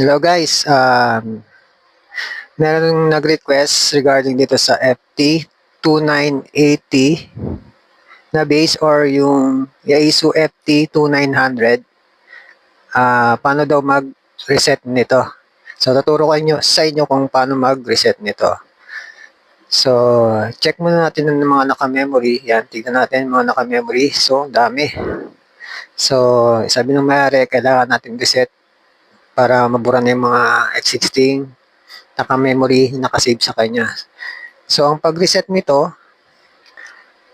Hello guys, meron nag-request regarding dito sa FT2980 na base or yung Yaesu FT2900. Paano daw mag-reset nito? So tuturo ko sa inyo kung paano mag-reset nito. So check muna natin ng mga naka-memory. Yan, tignan natin mga naka-memory. So dami. So sabi ng mayari, kailangan natin reset para mabura na yung mga existing naka-memory, naka-save sa kanya. So, ang pag-reset nito,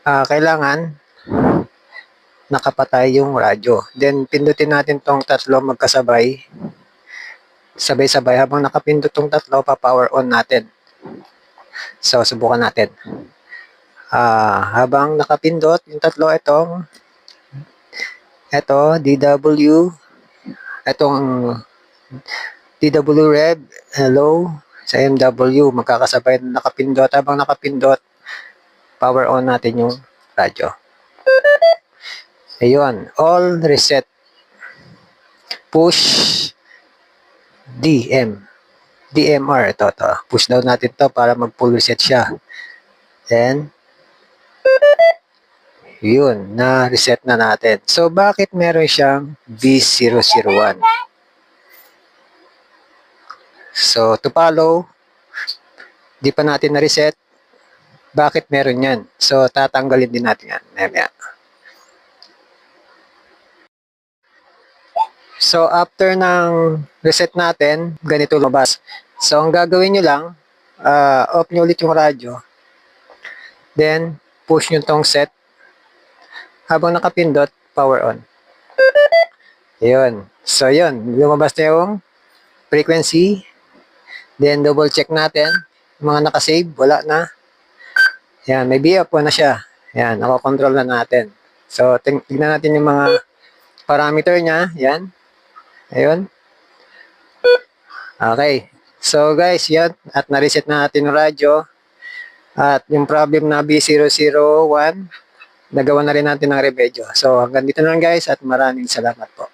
kailangan nakapatay yung radyo. Then, pindutin natin tong tatlo magkasabay. Sabay-sabay. Habang nakapindot tong tatlo, pa-power on natin. So, subukan natin. Habang nakapindot yung tatlo, DW, itong DW Rev, hello, sa MW, magkakasabay na nakapindot. Habang nakapindot, power on natin yung radyo. Ayun, all reset. Push DMR, ito. Push down natin to para mag-full reset siya. Then, yun, na-reset na natin. So, bakit meron siyang B001? So, to follow, di pa natin na-reset. Bakit meron yan? So, tatanggalin din natin yan. So, after ng reset natin, ganito lumabas. So, ang gagawin nyo lang, off nyo ulit yung radyo. Then, push nyo tong set. Habang nakapindot, power on. Yun. So, yun. Lumabas na yung frequency. Then, double check natin. Yung mga nakasave, wala na. Yan, may BF na siya. Yan, nakokontrol na natin. So, tignan natin yung mga parameter niya. Yan. Ayun. Okay. So, guys, yan. At na-reset na natin yung radyo. At yung problem na B001, nagawa na rin natin ng remedyo. So, hanggang dito na lang guys at maraming salamat po.